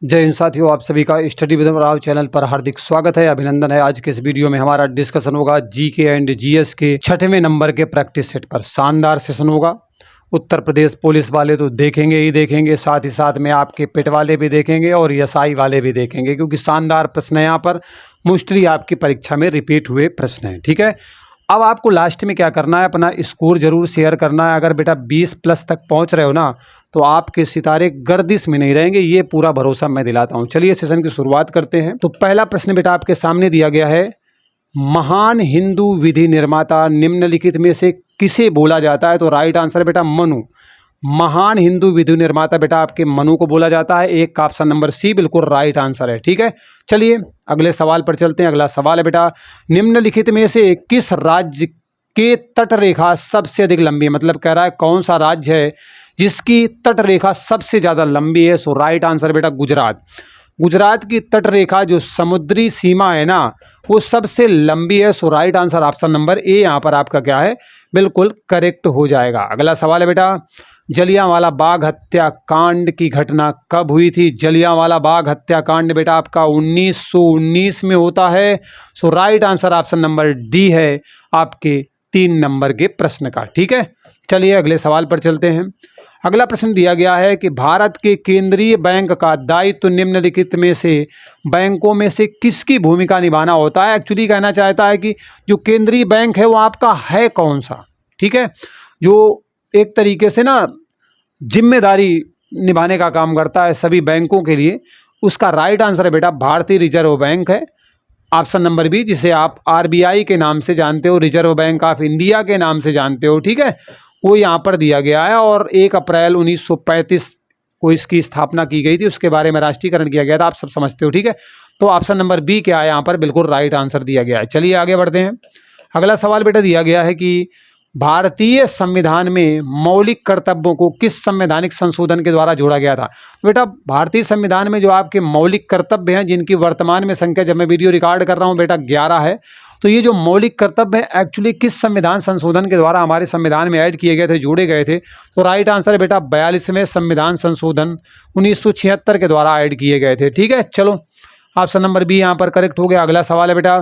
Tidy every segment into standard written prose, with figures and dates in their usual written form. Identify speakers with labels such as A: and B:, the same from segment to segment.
A: जय हिंद साथियों, आप सभी का स्टडी विद राव चैनल पर हार्दिक स्वागत है, अभिनंदन है। आज के इस वीडियो में हमारा डिस्कशन होगा जीके एंड जीएस के 6वें नंबर के प्रैक्टिस सेट पर। शानदार सेशन होगा। उत्तर प्रदेश पुलिस वाले तो देखेंगे ही देखेंगे, साथ ही साथ में आपके पेट वाले भी देखेंगे और एसआई वाले भी देखेंगे, क्योंकि शानदार प्रश्न है यहाँ पर। मोस्टली आपकी परीक्षा में रिपीट हुए प्रश्न हैं। ठीक है, अब आपको लास्ट में क्या करना है, अपना स्कोर जरूर शेयर करना है। अगर बेटा 20 प्लस तक पहुंच रहे हो ना, तो आपके सितारे गर्दिश में नहीं रहेंगे, ये पूरा भरोसा मैं दिलाता हूं। चलिए सेशन की शुरुआत करते हैं। तो पहला प्रश्न बेटा आपके सामने दिया गया है, महान हिंदू विधि निर्माता निम्नलिखित में से किसे बोला जाता है? तो राइट आंसर बेटा मनु। महान हिंदू विधि निर्माता बेटा आपके मनु को बोला जाता है। एक का ऑप्शन नंबर सी बिल्कुल राइट आंसर है। ठीक है, चलिए अगले सवाल पर चलते हैं। अगला सवाल है बेटा, निम्नलिखित में से किस राज्य के तट रेखा सबसे अधिक लंबी है? मतलब कह रहा है कौन सा राज्य है जिसकी तट रेखा सबसे ज्यादा लंबी है? सो राइट आंसर बेटा गुजरात। गुजरात की तट रेखा जो समुद्री सीमा है ना, वो सबसे लंबी है। So right answer option number A यहाँ पर आपका क्या है, बिल्कुल करेक्ट हो जाएगा। अगला सवाल है बेटा, जलियांवाला बाग हत्याकांड की घटना कब हुई थी? जलियांवाला बाग हत्याकांड बेटा आपका 1919 में होता है। So right answer option number D है आपके 3 नंबर के प्रश्न का। ठीक है, चलिए अगले सवाल पर चलते हैं। अगला प्रश्न दिया गया है कि भारत के केंद्रीय बैंक का दायित्व निम्नलिखित में से बैंकों में से किसकी भूमिका निभाना होता है? एक्चुअली कहना चाहता है कि जो केंद्रीय बैंक है वो आपका है कौन सा। ठीक है, जो एक तरीके से ना जिम्मेदारी निभाने का काम करता है सभी बैंकों के लिए, उसका राइट आंसर है बेटा भारतीय रिजर्व बैंक है। ऑप्शन नंबर बी, जिसे आप आरबीआई के नाम से जानते हो, रिजर्व बैंक ऑफ इंडिया के नाम से जानते हो। ठीक है, वो यहाँ पर दिया गया है और 1 अप्रैल 1935 को इसकी स्थापना की गई थी, उसके बारे में राष्ट्रीयकरण किया गया था, आप सब समझते हो। ठीक है, तो ऑप्शन नंबर बी क्या है यहाँ पर, बिल्कुल राइट आंसर दिया गया है। चलिए आगे बढ़ते हैं। अगला सवाल बेटा दिया गया है कि भारतीय संविधान में मौलिक कर्तव्यों को किस संवैधानिक संशोधन के द्वारा जोड़ा गया था? बेटा भारतीय संविधान में जो आपके मौलिक कर्तव्य हैं, जिनकी वर्तमान में संख्या, जब मैं वीडियो रिकॉर्ड कर रहा हूं बेटा 11 है, तो ये जो मौलिक कर्तव्य हैं एक्चुअली किस संविधान संशोधन के द्वारा हमारे संविधान में ऐड किए गए थे, जोड़े गए थे? तो राइट आंसर है बेटा 42वें संविधान संशोधन 1976 के द्वारा ऐड किए गए थे। ठीक है, चलो ऑप्शन नंबर बी यहाँ पर करेक्ट हो गया। अगला सवाल है बेटा,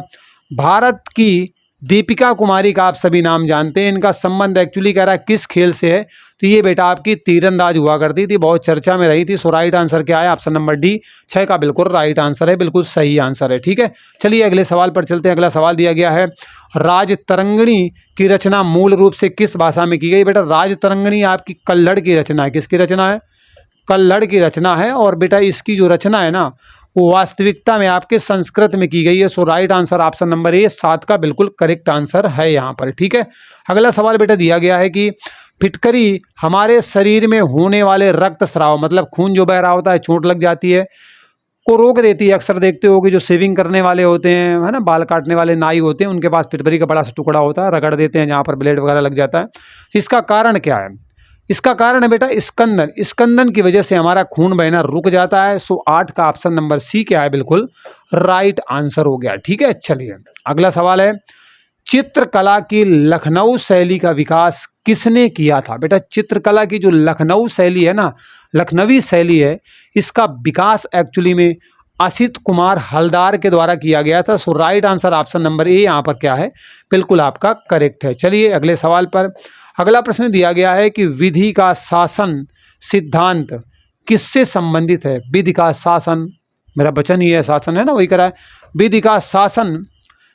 A: भारत की दीपिका कुमारी का आप सभी नाम जानते हैं, इनका संबंध एक्चुअली कह रहा है किस खेल से है? तो ये बेटा आपकी तीरंदाज हुआ करती थी, बहुत चर्चा में रही थी। सो राइट आंसर क्या है, ऑप्शन नंबर डी 6 का बिल्कुल राइट आंसर है, बिल्कुल सही आंसर है। ठीक है, चलिए अगले सवाल पर चलते हैं। अगला सवाल दिया गया है, राजतरंगिणी की रचना मूल रूप से किस भाषा में की गई? बेटा राजतरंगिणी आपकी कल्लड़ की रचना है। किसकी रचना है? कल्लड़ की रचना है। और बेटा इसकी जो रचना है ना, वो वास्तविकता में आपके संस्कृत में की गई है। So right answer option number A 7 का बिल्कुल करेक्ट आंसर है यहाँ पर। ठीक है, अगला सवाल बेटा दिया गया है कि फिटकरी हमारे शरीर में होने वाले रक्तस्राव, मतलब खून जो बह रहा होता है, चोट लग जाती है, को रोक देती है। अक्सर देखते हो कि जो शेविंग करने वाले होते हैं, है ना, बाल काटने वाले नाई होते हैं, उनके पास फिटकरी का बड़ा सा टुकड़ा होता है, रगड़ देते हैं जहाँ पर ब्लेड वगैरह लग जाता है। इसका कारण क्या है? इसका कारण है बेटा स्कंदन। स्कंदन की वजह से हमारा खून बहना रुक जाता है। सो 8 का ऑप्शन नंबर सी क्या है, बिल्कुल राइट आंसर हो गया। ठीक है, चलिए अगला सवाल है, चित्रकला की लखनऊ शैली का विकास किसने किया था? बेटा चित्रकला की जो लखनऊ शैली है ना, लखनवी शैली है, इसका विकास एक्चुअली में असित कुमार हलदार के द्वारा किया गया था। So right answer option number A यहाँ पर क्या है, बिल्कुल आपका करेक्ट है। चलिए अगले सवाल पर। अगला प्रश्न दिया गया है कि विधि का शासन सिद्धांत किससे संबंधित है? विधि का शासन, मेरा वचन ही है, शासन है ना, वही करा है। विधि का शासन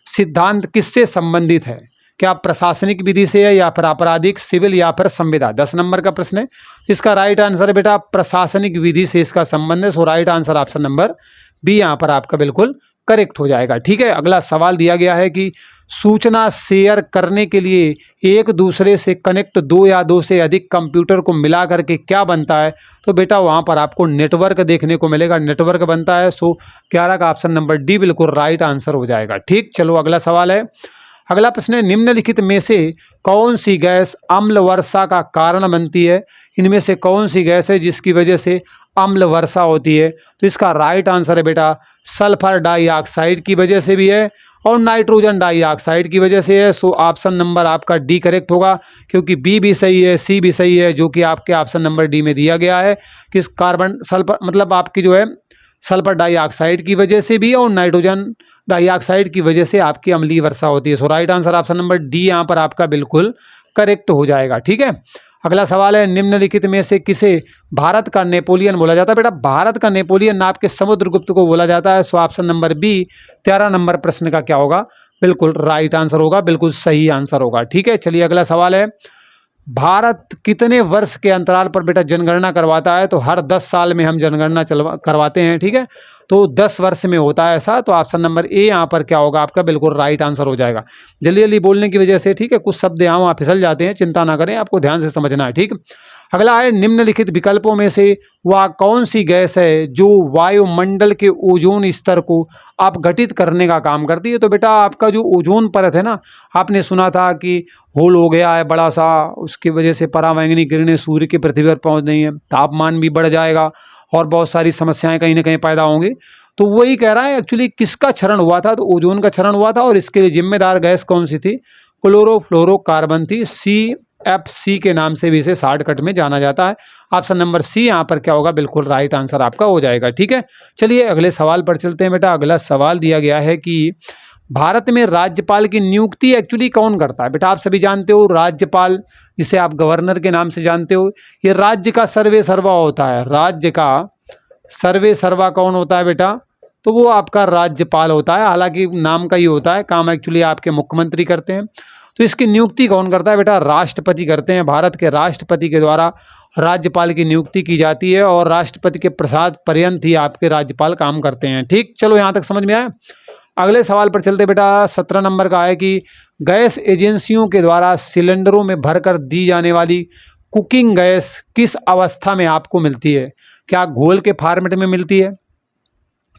A: सिद्धांत किससे संबंधित है? क्या प्रशासनिक विधि से है, या फिर आपराधिक, सिविल, या फिर संविदा? 10 नंबर का प्रश्न है। इसका राइट आंसर है बेटा प्रशासनिक विधि से इसका संबंध है। So right answer option number B यहाँ पर आपका बिल्कुल करेक्ट हो जाएगा। ठीक है, अगला सवाल दिया गया है कि सूचना शेयर करने के लिए एक दूसरे से कनेक्ट 2 या 2 से अधिक कंप्यूटर को मिला करके क्या बनता है? तो बेटा वहाँ पर आपको नेटवर्क देखने को मिलेगा, नेटवर्क बनता है। सो 11 का ऑप्शन नंबर डी बिल्कुल राइट आंसर हो जाएगा। ठीक, चलो अगला सवाल है। अगला प्रश्न है, निम्नलिखित में से कौन सी गैस अम्ल वर्षा का कारण बनती है? इनमें से कौन सी गैस है जिसकी वजह से अम्ल वर्षा होती है? तो इसका राइट आंसर है बेटा सल्फर डाइऑक्साइड की वजह से भी है और नाइट्रोजन डाइऑक्साइड की वजह से है। सो ऑप्शन नंबर आपका डी करेक्ट होगा, क्योंकि बी भी सही है, सी भी सही है, जो कि आपके ऑप्शन नंबर डी में दिया गया है कि कार्बन सल्फर मतलब आपकी जो है सल्फर डाइऑक्साइड की वजह से भी और नाइट्रोजन डाइऑक्साइड की वजह से आपकी अम्लीय वर्षा होती है। So right answer option number D यहाँ पर आपका बिल्कुल करेक्ट हो जाएगा। ठीक है, अगला सवाल है, निम्नलिखित में से किसे भारत का नेपोलियन बोला जाता है? बेटा भारत का नेपोलियन आपके समुद्रगुप्त को बोला जाता है। So option number B 13 number प्रश्न का क्या होगा? बिल्कुल राइट आंसर होगा, बिल्कुल सही आंसर होगा। ठीक है, चलिए अगला सवाल है, भारत कितने वर्ष के अंतराल पर बेटा जनगणना करवाता है? तो हर 10 साल में हम जनगणना करवाते हैं। ठीक है, तो 10 वर्ष में होता है ऐसा। तो ऑप्शन नंबर ए यहाँ पर क्या होगा आपका? बिल्कुल राइट आंसर हो जाएगा। जल्दी जल्दी बोलने की वजह से, ठीक है, कुछ शब्द यहाँ वहाँ फिसल जाते हैं, चिंता ना करें, आपको ध्यान से समझना है। ठीक, अगला है, निम्नलिखित विकल्पों में से वह कौन सी गैस है जो वायुमंडल के ओजोन स्तर को अपघटित करने का काम करती है? तो बेटा आपका जो ओजोन परत है ना, आपने सुना था कि होल हो गया है बड़ा सा, उसकी वजह से पराबैंगनी किरणें सूर्य की पृथ्वी पर पहुंच रही हैं, तापमान भी बढ़ जाएगा और बहुत सारी समस्याएं कहीं ना कहीं पैदा होंगी। तो वही कह रहा है एक्चुअली किसका क्षरण हुआ था? तो ओजोन का क्षरण हुआ था, और इसके लिए जिम्मेदार गैस कौन सी थी? क्लोरोफ्लोरोकार्बन थी, CFC के नाम से भी इसे शॉर्टकट में जाना जाता है। ऑप्शन नंबर सी यहाँ पर क्या होगा? बिल्कुल राइट आंसर आपका हो जाएगा। ठीक है, चलिए अगले सवाल पर चलते हैं। बेटा अगला सवाल दिया गया है कि भारत में राज्यपाल की नियुक्ति एक्चुअली कौन करता है? बेटा आप सभी जानते हो राज्यपाल, जिसे आप गवर्नर के नाम से जानते हो, ये राज्य का सर्वे सर्वा होता है। राज्य का सर्वे सर्वा कौन होता है बेटा? तो वो आपका राज्यपाल होता है। हालांकि नाम का ही होता है, काम एक्चुअली आपके मुख्यमंत्री करते हैं। तो इसकी नियुक्ति कौन करता है? बेटा राष्ट्रपति करते हैं। भारत के राष्ट्रपति के द्वारा राज्यपाल की नियुक्ति की जाती है, और राष्ट्रपति के प्रसाद पर्यंत ही आपके राज्यपाल काम करते हैं। ठीक, चलो यहाँ तक समझ में आया। अगले सवाल पर चलते बेटा 17 नंबर का है कि गैस एजेंसियों के द्वारा सिलेंडरों में भरकर दी जाने वाली कुकिंग गैस किस अवस्था में आपको मिलती है? क्या घोल के फॉर्मेट में मिलती है?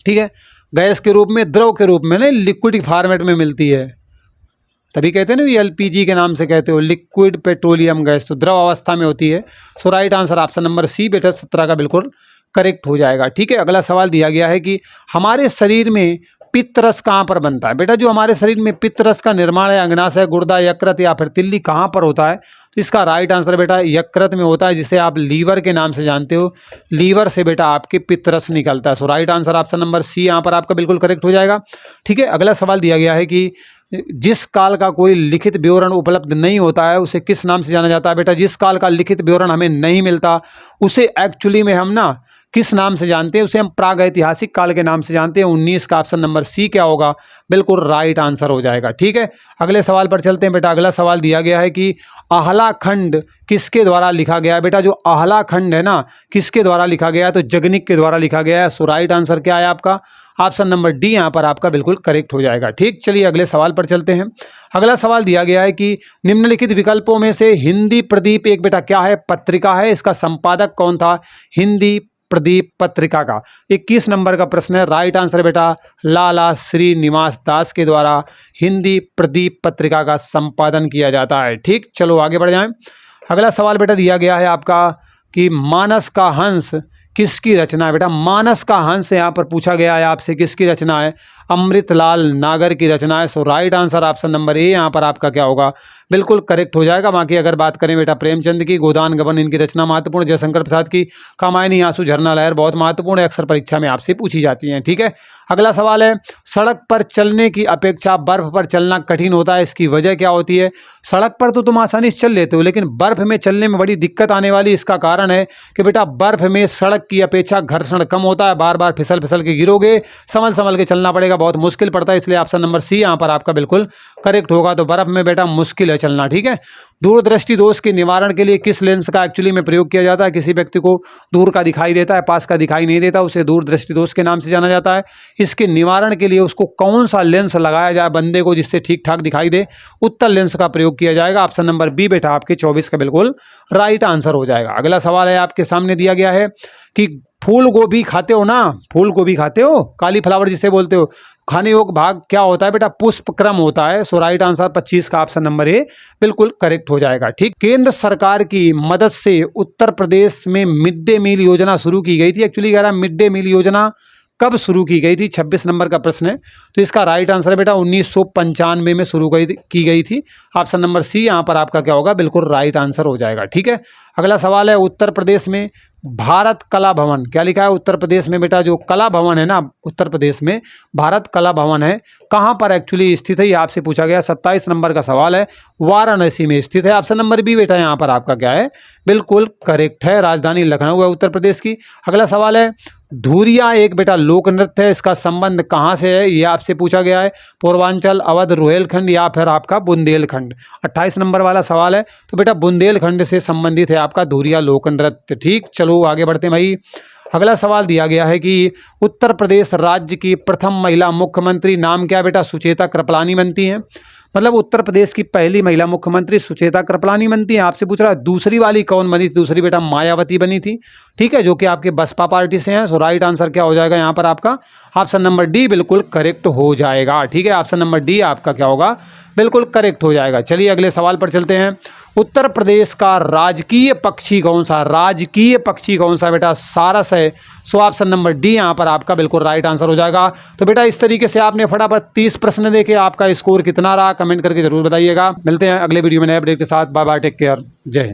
A: ठीक है, गैस के रूप में, द्रव के रूप में नहीं, लिक्विड फॉर्मेट में मिलती है। तभी कहते हैं ना, ये LPG के नाम से कहते हो, लिक्विड पेट्रोलियम गैस, तो द्रव अवस्था में होती है। So right answer option number C बेटा 17 का बिल्कुल करेक्ट हो जाएगा। ठीक है, अगला सवाल दिया गया है कि हमारे शरीर में पित्त रस कहाँ पर बनता है? बेटा जो हमारे शरीर में पित्त रस का निर्माण है, अंगनाशय, गुर्दा, यकृत या फिर तिल्ली, कहाँ पर होता है? तो इसका राइट आंसर बेटा यकृत में होता है, जिसे आप लीवर के नाम से जानते हो। लीवर से बेटा आपके पित्त रस निकलता है। So right answer option number C यहाँ पर आपका बिल्कुल करेक्ट हो जाएगा। ठीक है, अगला सवाल दिया गया है कि जिस काल का कोई लिखित विवरण उपलब्ध नहीं होता है उसे किस नाम से जाना जाता है? बेटा जिस काल का लिखित विवरण हमें नहीं मिलता उसे एक्चुअली में हम ना किस नाम से जानते हैं? उसे हम प्रागैतिहासिक काल के नाम से जानते हैं। 19 का ऑप्शन नंबर सी क्या होगा? बिल्कुल राइट आंसर हो जाएगा। ठीक है, अगले सवाल पर चलते हैं। बेटा अगला सवाल दिया गया है कि आहला खंड किसके द्वारा लिखा गया है? बेटा जो आहला खंड है ना, किसके द्वारा लिखा गया है? तो जगनिक के द्वारा लिखा गया है। सो राइट आंसर क्या है आपका? ऑप्शन नंबर डी यहाँ पर आपका बिल्कुल करेक्ट हो जाएगा। ठीक, चलिए अगले सवाल पर चलते हैं। अगला सवाल दिया गया है कि निम्नलिखित विकल्पों में से हिंदी प्रदीप एक बेटा क्या है? पत्रिका है। इसका संपादक कौन था? हिंदी प्रदीप पत्रिका का 21 नंबर का प्रश्न है। राइट आंसर बेटा लाला श्रीनिवास दास के द्वारा हिंदी प्रदीप पत्रिका का संपादन किया जाता है। ठीक, चलो आगे बढ़ जाएं। अगला सवाल बेटा दिया गया है आपका कि मानस का हंस किसकी रचना है? बेटा मानस का हंस यहाँ पर पूछा गया है आपसे, किसकी रचना है? अमृतलाल नागर की रचना है। So right answer option number A यहाँ पर आपका क्या होगा? बिल्कुल करेक्ट हो जाएगा। बाकी अगर बात करें बेटा प्रेमचंद की, गोदान गबन इनकी रचना महत्वपूर्ण, जयशंकर प्रसाद की कामायनी आंसू झरना लहर बहुत महत्वपूर्ण है, अक्सर परीक्षा में आपसे पूछी जाती हैं। ठीक है, अगला सवाल है, सड़क पर चलने की अपेक्षा बर्फ पर चलना कठिन होता है, इसकी वजह क्या होती है? सड़क पर तो तुम आसानी से चल लेते हो, लेकिन बर्फ में चलने में बड़ी दिक्कत आने वाली। इसका कारण है कि बेटा बर्फ में सड़क की अपेक्षा घर्षण कम होता है, बार बार फिसल फिसल के गिरोगे, संभल संभल के चलना पड़ेगा, बहुत मुश्किल पड़ता है। इसलिए ऑप्शन नंबर सी यहाँ पर आपका बिल्कुल करेक्ट होगा। तो बर्फ में बेटा मुश्किल है चलना। ठीक है, दूरदृष्टि दोष के निवारण के लिए किस लेंस का एक्चुअली में प्रयोग किया जाता है? किसी व्यक्ति को दूर का दिखाई देता है, पास का दिखाई नहीं देता, उसे दूरदृष्टि दोष के नाम से जाना जाता है। इसके निवारण के लिए उसको कौन सा लेंस लगाया जाए बंदे को, जिससे ठीक ठाक दिखाई दे? उत्तर लेंस का प्रयोग किया जाएगा। ऑप्शन नंबर बी बेटा आपके 24 का बिल्कुल राइट आंसर हो जाएगा। अगला सवाल है आपके सामने दिया गया है कि फूल गोभी खाते हो ना? फूल गोभी खाते हो, काली फ्लावर जिसे बोलते हो, खाने योग्य भाग क्या होता है? बेटा पुष्प क्रम होता है। सो राइट आंसर 25 का ऑप्शन नंबर ए बिल्कुल करेक्ट हो जाएगा। ठीक, केंद्र सरकार की मदद से उत्तर प्रदेश में मिड डे मील योजना शुरू की गई थी। एक्चुअली कह रहा है मिड डे मील योजना कब शुरू की गई थी? 26 नंबर का प्रश्न है। तो इसका राइट आंसर है बेटा 1995 में शुरू की गई थी। ऑप्शन नंबर सी यहाँ पर आपका क्या होगा? बिल्कुल राइट आंसर हो जाएगा। ठीक है, अगला सवाल है उत्तर प्रदेश में भारत कला भवन, क्या लिखा है उत्तर प्रदेश में बेटा, जो कला भवन है ना उत्तर प्रदेश में भारत कला भवन है, कहाँ पर एक्चुअली स्थित है, ये आपसे पूछा गया। 27 नंबर का सवाल है, वाराणसी में स्थित है। ऑप्शन नंबर बी बेटा यहाँ पर आपका क्या है, बिल्कुल करेक्ट है, राजधानी लखनऊ है उत्तर प्रदेश की। अगला सवाल है धूरिया एक बेटा लोक नृत्य है, इसका संबंध कहाँ से है, ये आपसे पूछा गया है। पूर्वांचल, अवध, रोहिलखंड या फिर आपका बुंदेलखंड। 28 नंबर वाला सवाल है, तो बेटा बुंदेलखंड से संबंधित है आपका धूरिया लोक नृत्य। ठीक, चलो आगे बढ़ते हैं भाई। अगला सवाल दिया गया है कि उत्तर प्रदेश राज्य की प्रथम महिला मुख्यमंत्री नाम क्या है बेटा, सुचेता कृपलानी बनती हैं। मतलब उत्तर प्रदेश की पहली महिला मुख्यमंत्री सुचेता कृपलानी बनती है। आपसे पूछ रहा है दूसरी वाली कौन बनी थी, दूसरी बेटा मायावती बनी थी। ठीक है, जो कि आपके बसपा पार्टी से हैं। सो राइट आंसर क्या हो जाएगा यहाँ पर आपका, ऑप्शन नंबर डी बिल्कुल करेक्ट हो जाएगा। ठीक है, ऑप्शन नंबर डी आपका क्या होगा, बिल्कुल करेक्ट हो जाएगा। चलिए अगले सवाल पर चलते हैं। उत्तर प्रदेश का राजकीय पक्षी कौन सा, राजकीय पक्षी कौन सा बेटा, सारस है। सो ऑप्शन नंबर डी यहाँ पर आपका बिल्कुल राइट आंसर हो जाएगा। तो बेटा इस तरीके से आपने फटाफट 30 प्रश्न देखे, आपका स्कोर कितना रहा कमेंट करके जरूर बताइएगा। मिलते हैं अगले वीडियो में नए अपडेट के साथ। बाय बाय, टेक केयर, जय हिंद।